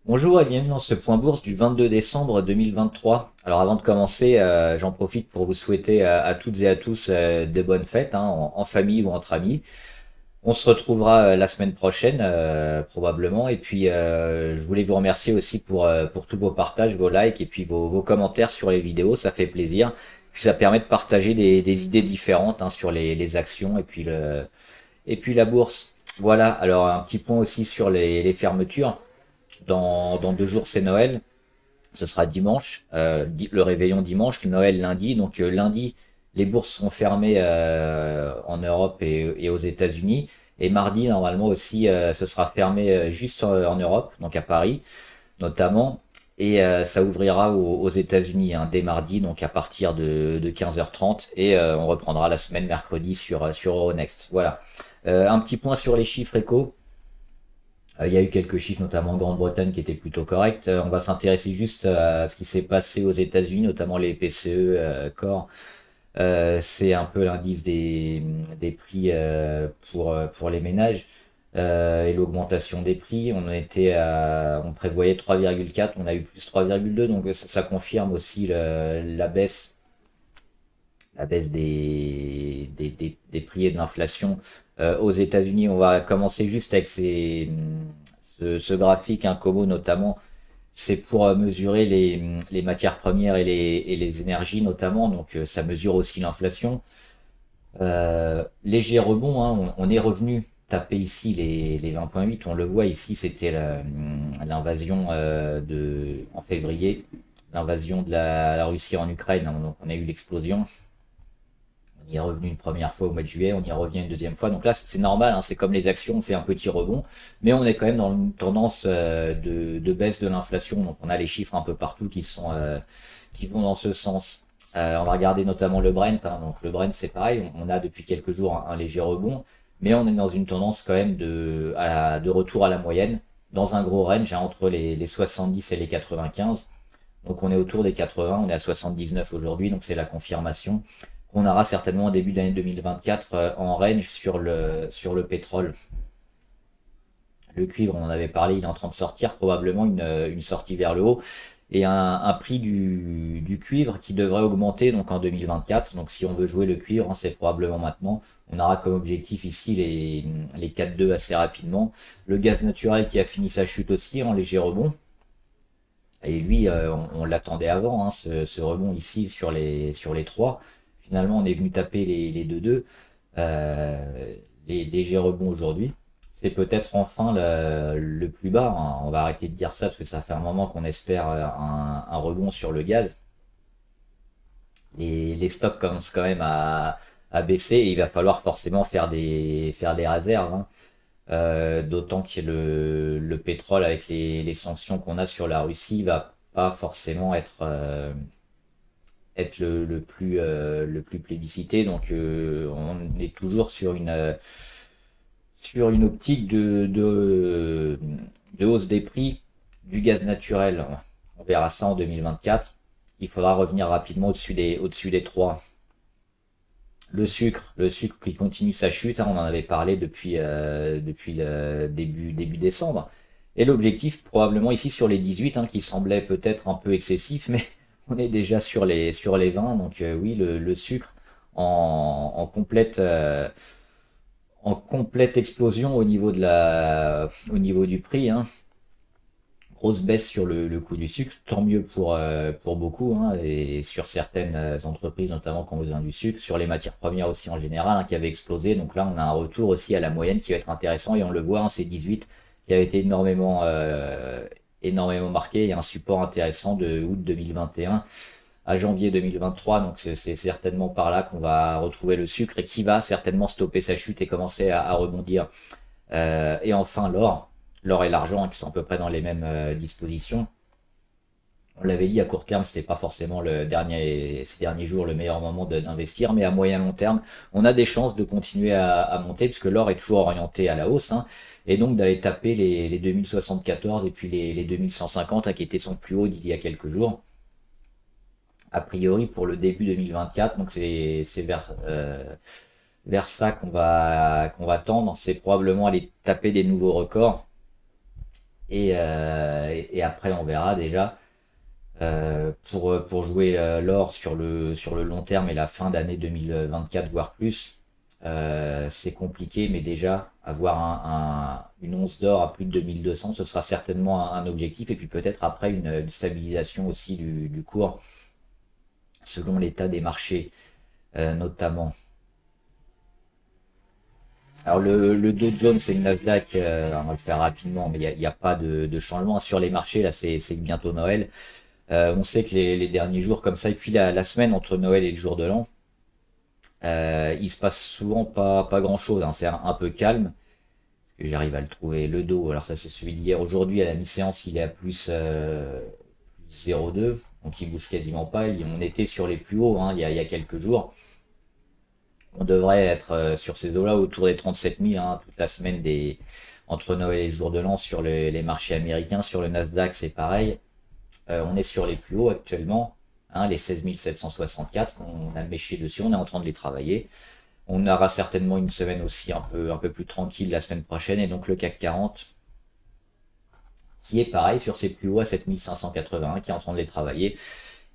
Bonjour et bienvenue dans ce point bourse du 22 décembre 2023. Alors avant de commencer, j'en profite pour vous souhaiter à toutes et à tous de bonnes fêtes, hein, en famille ou entre amis. On se retrouvera la semaine prochaine probablement. Et puis je voulais vous remercier aussi pour tous vos partages, vos likes et puis vos commentaires sur les vidéos, ça fait plaisir. Puis ça permet de partager des idées différentes, hein, sur les actions et puis la bourse. Voilà, alors un petit point aussi sur les fermetures. Dans 2 jours, c'est Noël. Ce sera dimanche, le réveillon dimanche, le Noël lundi. Donc lundi, les bourses seront fermées en Europe et aux États-Unis. Et mardi, normalement aussi, ce sera fermé juste en Europe, donc à Paris notamment. Et ça ouvrira aux États-Unis, hein, dès mardi, donc à partir de 15h30. Et on reprendra la semaine mercredi sur Euronext. Voilà. Un petit point sur les chiffres éco. Il y a eu quelques chiffres, notamment en Grande-Bretagne, qui étaient plutôt corrects. On va s'intéresser juste à ce qui s'est passé aux États-Unis, notamment les PCE Core. C'est un peu l'indice des prix pour les ménages et l'augmentation des prix. On prévoyait 3,4, on a eu plus 3,2, donc ça confirme aussi la baisse des prix et de l'inflation aux États-Unis. On va commencer juste avec ce graphique, un Como notamment. C'est pour mesurer les matières premières et les énergies notamment. Donc ça mesure aussi l'inflation. Léger rebond, hein, on est revenu taper ici les 20,8. On le voit ici, c'était l'invasion en février, l'invasion de la Russie en Ukraine, hein. Donc on a eu l'explosion. On y est revenu une première fois au mois de juillet, on y revient une deuxième fois. Donc là, c'est normal, hein, c'est comme les actions, on fait un petit rebond, mais on est quand même dans une tendance de baisse de l'inflation. Donc on a les chiffres un peu partout qui vont dans ce sens. On va regarder notamment le Brent, hein. Donc le Brent, c'est pareil, on a depuis quelques jours un léger rebond, mais on est dans une tendance quand même de retour à la moyenne, dans un gros range, hein, entre les 70 et les 95. Donc on est autour des 80, on est à 79 aujourd'hui, donc c'est la confirmation qu'on aura certainement au début de l'année 2024 en range sur le pétrole. Le cuivre, on en avait parlé, il est en train de sortir, probablement une sortie vers le haut, et un prix du cuivre qui devrait augmenter donc en 2024. Donc si on veut jouer le cuivre, hein, c'est probablement maintenant. On aura comme objectif ici les 4,2 assez rapidement. Le gaz naturel qui a fini sa chute aussi en léger rebond. Et lui, on l'attendait avant, hein, ce rebond ici sur les 3. Finalement, on est venu taper les 2,2. Les légers rebonds aujourd'hui. C'est peut-être enfin le plus bas, hein. On va arrêter de dire ça parce que ça fait un moment qu'on espère un rebond sur le gaz. Les stocks commencent quand même à baisser et il va falloir forcément faire des réserves, hein. D'autant que le pétrole, avec les sanctions qu'on a sur la Russie, va pas forcément être le plus plébiscité. Donc on est toujours sur une optique de hausse des prix du gaz naturel. On verra ça en 2024. Il faudra revenir rapidement au-dessus des 3. Le sucre qui continue sa chute, hein, on en avait parlé depuis le début décembre. Et l'objectif, probablement ici sur les 18, hein, qui semblait peut-être un peu excessif, mais on est déjà sur les 20. Donc oui, le sucre en complète explosion au niveau du prix, hein. Grosse baisse sur le coût du sucre, tant mieux pour beaucoup, hein, et sur certaines entreprises, notamment qui ont besoin du sucre, sur les matières premières aussi en général, hein, qui avaient explosé. Donc là, on a un retour aussi à la moyenne qui va être intéressant, et on le voit, hein, c'est 18 qui avait été énormément marqué. Il y a un support intéressant de août 2021 à janvier 2023, donc c'est certainement par là qu'on va retrouver le sucre et qui va certainement stopper sa chute et commencer à rebondir. Et enfin l'or et l'argent, hein, qui sont à peu près dans les mêmes dispositions. On l'avait dit, à court terme, c'était pas forcément ces derniers jours le meilleur moment d'investir, mais à moyen long terme, on a des chances de continuer à monter, puisque l'or est toujours orienté à la hausse, hein, et donc d'aller taper les 2074 et puis les 2150, hein, qui étaient son plus haut d'il y a quelques jours. A priori pour le début 2024, donc c'est vers ça qu'on va tendre. C'est probablement aller taper des nouveaux records. Et et après, on verra déjà. Pour jouer l'or sur le long terme et la fin d'année 2024, voire plus, c'est compliqué, mais déjà, avoir une once d'or à plus de 2200, ce sera certainement un objectif. Et puis peut-être après une stabilisation aussi du cours, selon l'état des marchés, notamment. Alors le Dow Jones et le Nasdaq, on va le faire rapidement, mais il y a pas de changement sur les marchés. Là, c'est bientôt Noël. On sait que les derniers jours comme ça, et puis la semaine entre Noël et le jour de l'an, il se passe souvent pas grand-chose, hein. C'est un peu calme. Est-ce que j'arrive à le trouver? Le Dow, alors ça c'est celui d'hier. Aujourd'hui, à la mi-séance, il est à plus 0,2, donc il bouge quasiment pas. On était sur les plus hauts, hein, il y a quelques jours. On devrait être sur ces eaux-là autour des 37 000, hein, toute la semaine entre Noël et le jour de l'an sur les marchés américains. Sur le Nasdaq, c'est pareil. On est sur les plus hauts actuellement, hein, les 16 764. On a méché dessus, on est en train de les travailler. On aura certainement une semaine aussi un peu plus tranquille la semaine prochaine. Et donc le CAC 40, qui est pareil sur ses plus hauts à 7581, qui est en train de les travailler.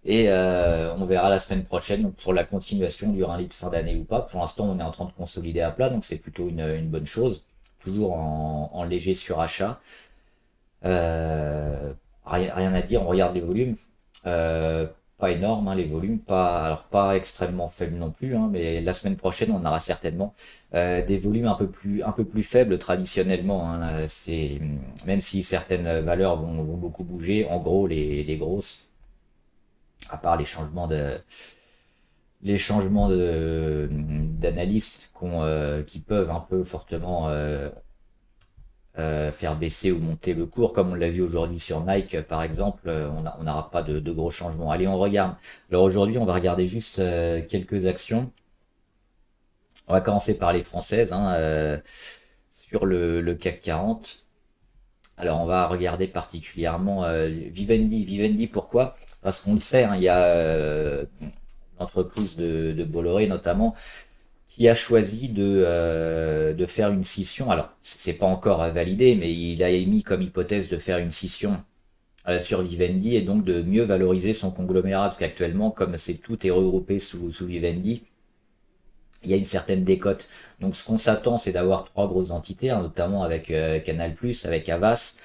Et on verra la semaine prochaine donc pour la continuation du rallye de fin d'année ou pas. Pour l'instant, on est en train de consolider à plat, donc c'est plutôt une bonne chose. Toujours en léger surachat. Rien à dire, on regarde les volumes. Pas énorme, hein, les volumes, alors pas extrêmement faibles non plus, hein, mais la semaine prochaine, on aura certainement des volumes un peu plus faibles traditionnellement, hein. Même si certaines valeurs vont beaucoup bouger, en gros, les grosses, à part les changements d'analystes qui peuvent un peu fortement faire baisser ou monter le cours, comme on l'a vu aujourd'hui sur Nike par exemple, on n'aura pas de gros changements. Allez, on regarde. Alors aujourd'hui, on va regarder juste quelques actions. On va commencer par les françaises, hein, sur le CAC 40. Alors on va regarder particulièrement Vivendi. Vivendi, pourquoi? Parce qu'on le sait, hein, il y a l'entreprise de Bolloré notamment qui a choisi de faire une scission. Alors, c'est pas encore validé, mais il a émis comme hypothèse de faire une scission sur Vivendi et donc de mieux valoriser son conglomérat, parce qu'actuellement, comme tout est regroupé sous Vivendi, il y a une certaine décote. Donc, ce qu'on s'attend, c'est d'avoir trois grosses entités, hein, notamment avec Canal+, avec Havas,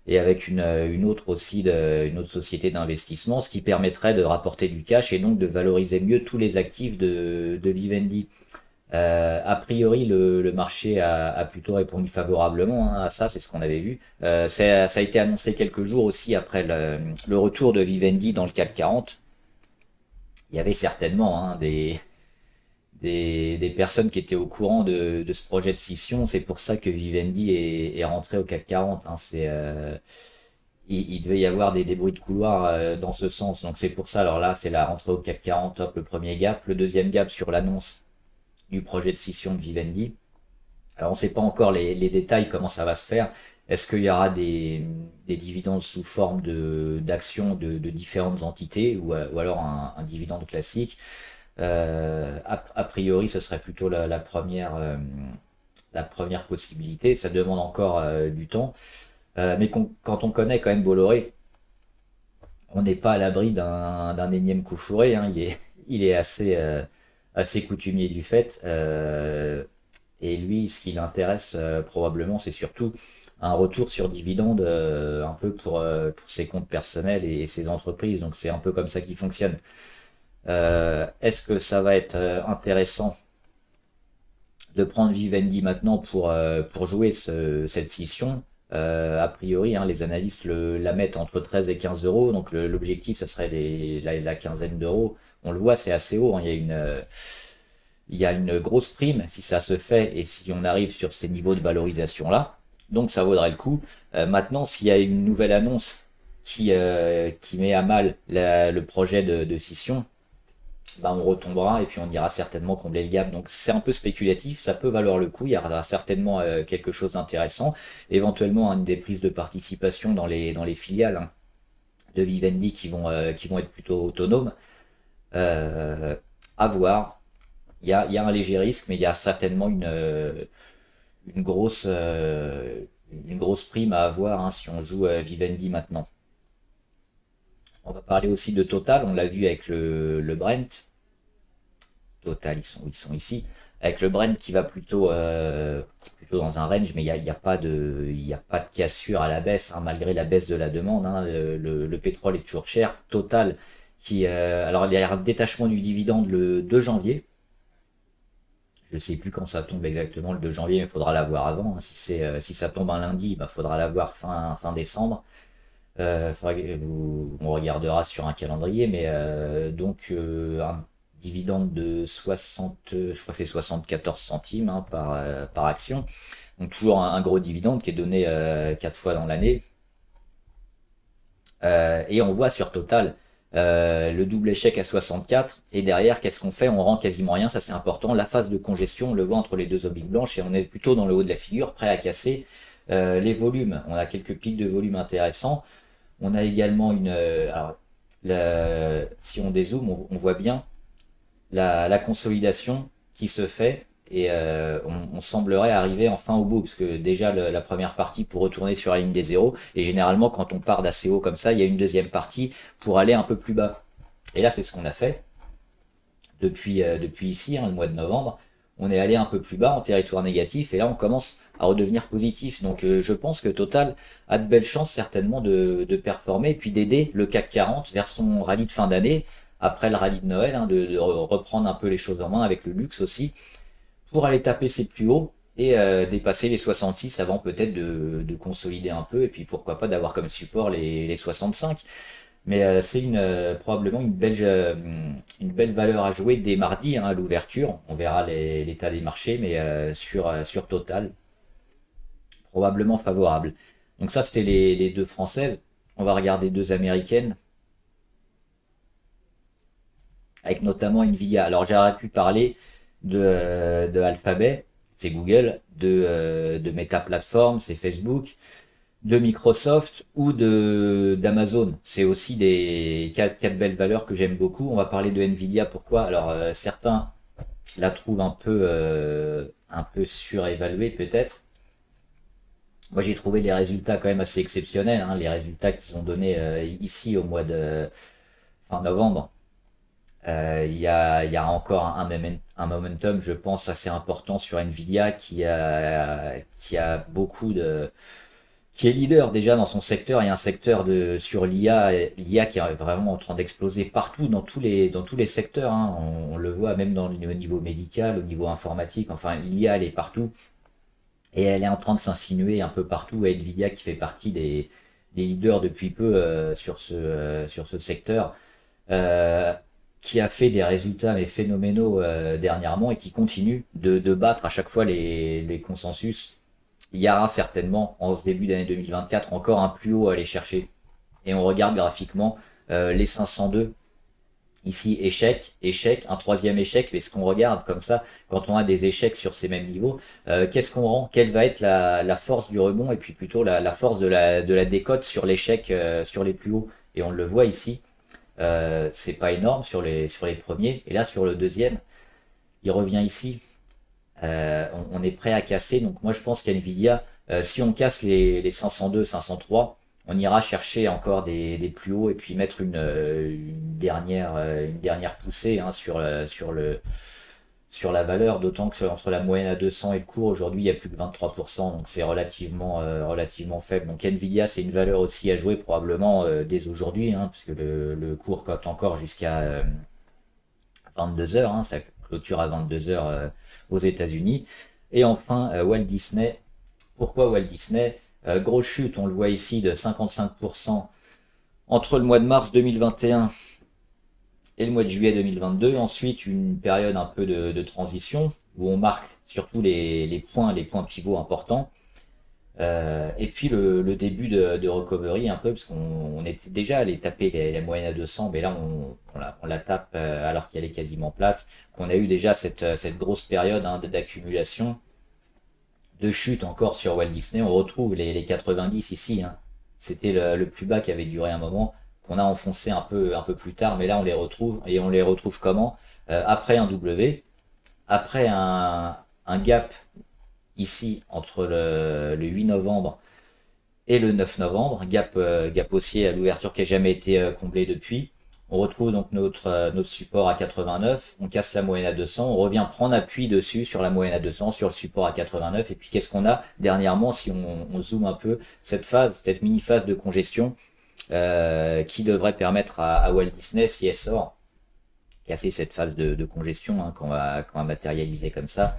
et avec une autre aussi, une autre société d'investissement, ce qui permettrait de rapporter du cash et donc de valoriser mieux tous les actifs de Vivendi. A priori, le marché a plutôt répondu favorablement, hein, à ça, c'est ce qu'on avait vu. Ça a été annoncé quelques jours aussi après le retour de Vivendi dans le CAC 40. Il y avait certainement, hein, des personnes qui étaient au courant de ce projet de scission. C'est pour ça que Vivendi est rentré au CAC 40, hein. Il devait y avoir des bruits de couloir dans ce sens. Donc c'est pour ça. Alors là, c'est la rentrée au CAC 40, hop, le premier gap. Le deuxième gap sur l'annonce du projet de scission de Vivendi. Alors on ne sait pas encore les détails, comment ça va se faire. Est-ce qu'il y aura des dividendes sous forme d'actions de différentes entités ou alors un dividende classique? A priori, ce serait plutôt la première possibilité. Ça demande encore du temps. Mais quand on connaît quand même Bolloré, on n'est pas à l'abri d'un énième coup fourré, hein. Il est assez coutumier du fait. Et lui, ce qui l'intéresse probablement, c'est surtout un retour sur dividende un peu pour ses comptes personnels et ses entreprises. Donc c'est un peu comme ça qu'il fonctionne. Est-ce que ça va être intéressant de prendre Vivendi maintenant pour jouer cette scission? A priori, hein, les analystes la mettent entre 13 et 15 euros, donc l'objectif, ça serait la quinzaine d'euros. On le voit, c'est assez haut, hein. Il y a une grosse prime si ça se fait et si on arrive sur ces niveaux de valorisation-là. Donc ça vaudrait le coup. Maintenant, s'il y a une nouvelle annonce qui met à mal le projet de scission, bah on retombera et puis on ira certainement combler le gap. Donc c'est un peu spéculatif, ça peut valoir le coup, il y aura certainement quelque chose d'intéressant, éventuellement une des prises de participation dans les filiales, hein, de Vivendi qui vont être plutôt autonomes. À voir. Il y a un léger risque, mais il y a certainement une grosse, une grosse prime à avoir hein, si on joue Vivendi maintenant. On va parler aussi de Total, on l'a vu avec le Brent. Total, ils sont ici. Avec le Brent qui va plutôt dans un range, mais il y a pas il y a pas de cassure à la baisse, hein, malgré la baisse de la demande. Hein. Le pétrole est toujours cher. Total, alors il y a un détachement du dividende le 2 janvier. Je ne sais plus quand ça tombe exactement le 2 janvier, mais il faudra l'avoir avant. Hein. Si ça tombe un lundi, il faudra l'avoir fin décembre. On regardera sur un calendrier, mais un dividende de 60, je crois que c'est 74 centimes hein, par action. Donc toujours un gros dividende qui est donné 4 fois dans l'année. Et on voit sur Total le double échec à 64. Et derrière, qu'est-ce qu'on fait? On rend quasiment rien, ça c'est important. La phase de congestion, on le voit entre les deux obliques blanches et on est plutôt dans le haut de la figure, prêt à casser. Les volumes, on a quelques pics de volume intéressants. On a également si on dézoome, on voit bien la consolidation qui se fait et on semblerait arriver enfin au bout parce que déjà la première partie pour retourner sur la ligne des zéros et généralement quand on part d'assez haut comme ça, il y a une deuxième partie pour aller un peu plus bas. Et là, c'est ce qu'on a fait depuis ici, hein, le mois de novembre. On est allé un peu plus bas en territoire négatif et là on commence à redevenir positif. Donc je pense que Total a de belles chances certainement de performer et puis d'aider le CAC 40 vers son rallye de fin d'année, après le rallye de Noël, hein, de reprendre un peu les choses en main avec le luxe aussi, pour aller taper ses plus hauts et dépasser les 66 avant peut-être de consolider un peu et puis pourquoi pas d'avoir comme support les 65. Mais c'est probablement une belle valeur à jouer dès mardi hein, à l'ouverture. On verra l'état des marchés, mais sur Total, probablement favorable. Donc ça, c'était les deux françaises. On va regarder deux américaines, avec notamment Nvidia. Alors j'aurais pu parler de Alphabet, c'est Google, de Meta Platforms, c'est Facebook, de Microsoft ou d'Amazon. C'est aussi des quatre belles valeurs que j'aime beaucoup. On va parler de Nvidia. Pourquoi? Alors certains la trouvent un peu surévaluée peut-être. Moi j'ai trouvé les résultats quand même assez exceptionnels. Hein, les résultats qu'ils ont donnés ici au mois de fin novembre. Il y a encore un momentum, je pense, assez important sur Nvidia qui a beaucoup qui est leader déjà dans son secteur et un secteur sur l'IA qui est vraiment en train d'exploser partout dans tous les secteurs. Hein. On le voit même au niveau médical, au niveau informatique. Enfin, l'IA elle est partout et elle est en train de s'insinuer un peu partout. Et Nvidia qui fait partie des leaders depuis peu sur ce secteur. Euh, qui a fait des résultats mais phénoménaux dernièrement et qui continue de battre à chaque fois les consensus. Il y aura certainement en ce début d'année 2024 encore un plus haut à aller chercher. Et on regarde graphiquement les 502. Ici, échec, un troisième échec, mais ce qu'on regarde comme ça, quand on a des échecs sur ces mêmes niveaux, qu'est-ce qu'on rend? Quelle va être la force du rebond et puis plutôt la force de la décote sur l'échec sur les plus hauts? Et on le voit ici, c'est pas énorme sur les premiers. Et là, sur le deuxième, il revient ici. On est prêt à casser. Donc moi je pense qu'NVIDIA, si on casse les 502, 503, on ira chercher encore des plus hauts et puis mettre une dernière poussée hein, sur la valeur, d'autant que entre la moyenne à 200 et le cours, aujourd'hui il y a plus que 23%, donc c'est relativement faible. Donc Nvidia c'est une valeur aussi à jouer probablement dès aujourd'hui, hein, puisque le cours cote encore jusqu'à 22 heures, hein, ça clôture à 22 heures aux États-Unis. Et enfin, Walt Disney. Pourquoi Walt Disney? Grosse chute, on le voit ici, de 55% entre le mois de mars 2021 et le mois de juillet 2022. Ensuite, une période un peu de transition où on marque surtout les points pivots importants. Et puis le début de recovery un peu, parce qu'on était déjà allé taper les moyennes à 200, mais là on la tape alors qu'elle est quasiment plate. On a eu déjà cette grosse période hein, d'accumulation, de chute encore sur Walt Disney. On retrouve les 90 ici. Hein. C'était le plus bas qui avait duré un moment, qu'on a enfoncé un peu plus tard, mais là on les retrouve. Et on les retrouve comment? Après un W, après un gap ici entre le 8 novembre et le 9 novembre, gap haussier à l'ouverture qui n'a jamais été comblé depuis. On retrouve donc notre support à 89, on casse la moyenne à 200, on revient prendre appui dessus sur la moyenne à 200, sur le support à 89, et puis qu'est-ce qu'on a dernièrement, si on zoome un peu, cette mini-phase de congestion qui devrait permettre à Walt Disney, si elle sort, casser cette phase de congestion qu'on va matérialiser comme ça.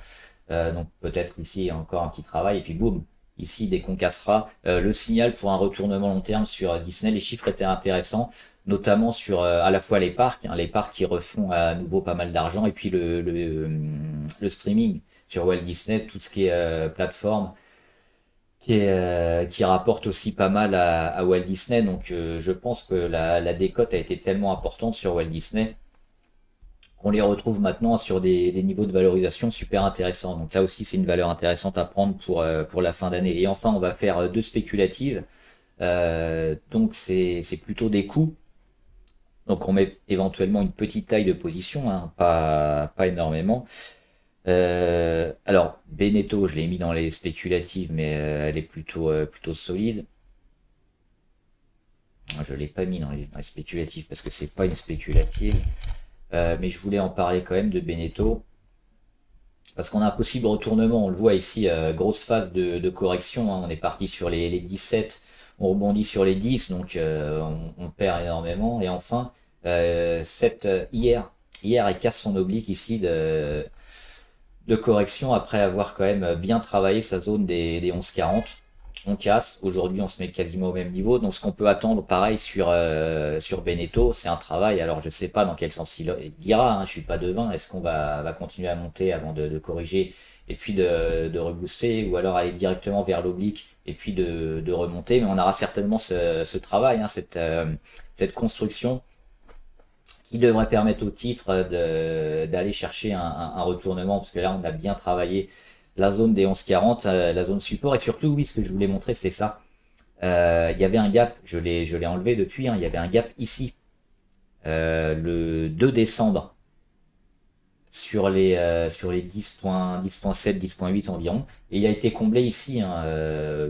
Donc peut-être ici encore un petit travail, et puis boum, ici dès qu'on cassera le signal pour un retournement long terme sur Disney, les chiffres étaient intéressants, notamment sur à la fois les parcs qui refont à nouveau pas mal d'argent, et puis le streaming sur Walt Disney, tout ce qui est plateforme, qui rapporte aussi pas mal à Walt Disney. Donc je pense que la décote a été tellement importante sur Walt Disney qu'on les retrouve maintenant sur des niveaux de valorisation super intéressants. Donc là aussi, c'est une valeur intéressante à prendre pour la fin d'année. Et enfin, on va faire deux spéculatives. Donc c'est plutôt des coups. Donc on met éventuellement une petite taille de position, hein, pas énormément. Alors Beneteau, je l'ai mis dans les spéculatives, mais elle est plutôt solide. Je l'ai pas mis dans les spéculatives parce que c'est pas une spéculative. Mais je voulais en parler quand même de Beneteau. Parce qu'on a un possible retournement, on le voit ici, grosse phase de correction, hein. On est parti sur les 17, on rebondit sur les 10, donc on perd énormément. Et enfin, hier, elle casse son oblique ici de correction après avoir quand même bien travaillé sa zone des 11,40. On casse, aujourd'hui on se met quasiment au même niveau, donc ce qu'on peut attendre pareil sur Beneteau, c'est un travail. Alors je sais pas dans quel sens il ira, hein, je suis pas devin, est-ce qu'on va continuer à monter avant de corriger et puis de rebooster, ou alors aller directement vers l'oblique et puis de remonter, mais on aura certainement ce travail, hein, cette construction qui devrait permettre au titre d'aller chercher un retournement, parce que là on a bien travaillé la zone des 11,40, la zone support, et surtout oui, ce que je voulais montrer c'est ça. Il y avait un gap, je l'ai enlevé depuis, hein, il y avait un gap ici, le 2 décembre, sur les 10.7, 10.8 environ, et il a été comblé ici, hein,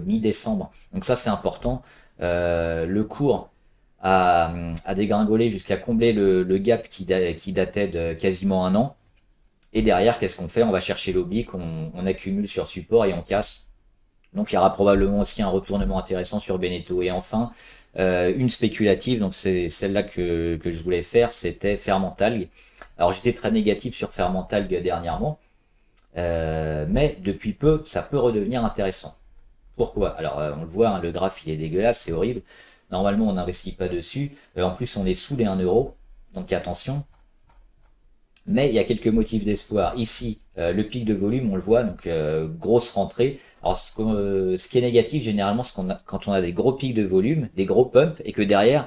mi-décembre. Donc ça c'est important. Le cours a dégringolé jusqu'à combler le gap qui datait de quasiment un an. Et derrière, qu'est-ce qu'on fait? On va chercher l'oblique, on accumule sur support et on casse. Donc il y aura probablement aussi un retournement intéressant sur Beneteau. Et enfin, une spéculative, donc c'est celle-là que je voulais faire, c'était Fermentalg. Alors j'étais très négatif sur Fermentalg dernièrement, mais depuis peu, ça peut redevenir intéressant. Pourquoi? Alors on le voit, hein, le graphe il est dégueulasse, c'est horrible. Normalement on n'investit pas dessus. En plus on est sous les 1 euro, donc attention. Mais il y a quelques motifs d'espoir. Ici, le pic de volume, on le voit, donc grosse rentrée. Alors ce qui est négatif généralement, c'est quand on a des gros pics de volume, des gros pumps, et que derrière,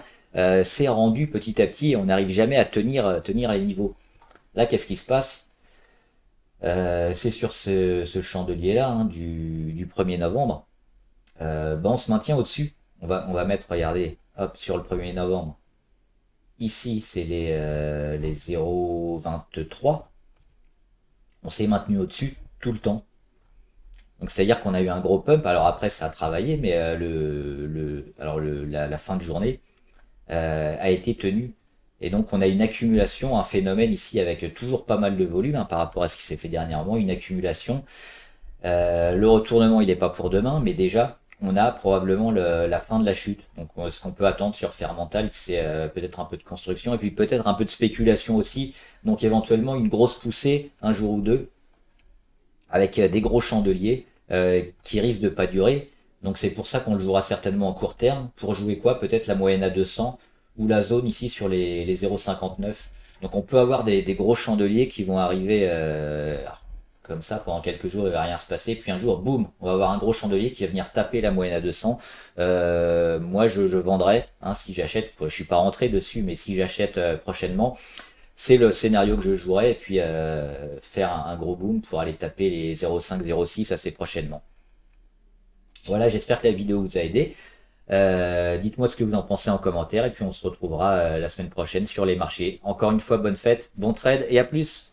c'est rendu petit à petit et on n'arrive jamais à tenir les niveaux. Là, qu'est-ce qui se passe? C'est sur ce chandelier-là, hein, du 1er novembre. On se maintient au-dessus. On va mettre, regardez, hop, sur le 1er novembre. Ici, c'est les 0,23. On s'est maintenu au-dessus tout le temps. Donc c'est-à-dire qu'on a eu un gros pump. Alors après, ça a travaillé, mais la fin de journée a été tenue. Et donc on a une accumulation, un phénomène ici avec toujours pas mal de volume, hein, par rapport à ce qui s'est fait dernièrement, une accumulation. Le retournement, il n'est pas pour demain, mais déjà, on a probablement la fin de la chute. Donc ce qu'on peut attendre sur Fermental, c'est peut-être un peu de construction et puis peut-être un peu de spéculation aussi. Donc éventuellement une grosse poussée un jour ou deux avec des gros chandeliers qui risquent de pas durer. Donc c'est pour ça qu'on le jouera certainement en court terme. Pour jouer quoi? Peut-être la moyenne à 200 ou la zone ici sur les 0,59. Donc on peut avoir des gros chandeliers qui vont arriver comme ça pendant quelques jours, il va rien se passer, puis un jour, boum, on va avoir un gros chandelier qui va venir taper la moyenne à 200. Moi, je vendrai, hein, si j'achète, je suis pas rentré dessus, mais si j'achète prochainement, c'est le scénario que je jouerai, et puis faire un gros boom pour aller taper les 0,5, 0,6 assez prochainement. Voilà, j'espère que la vidéo vous a aidé. Dites-moi ce que vous en pensez en commentaire, et puis on se retrouvera la semaine prochaine sur les marchés. Encore une fois, bonne fête, bon trade, et à plus!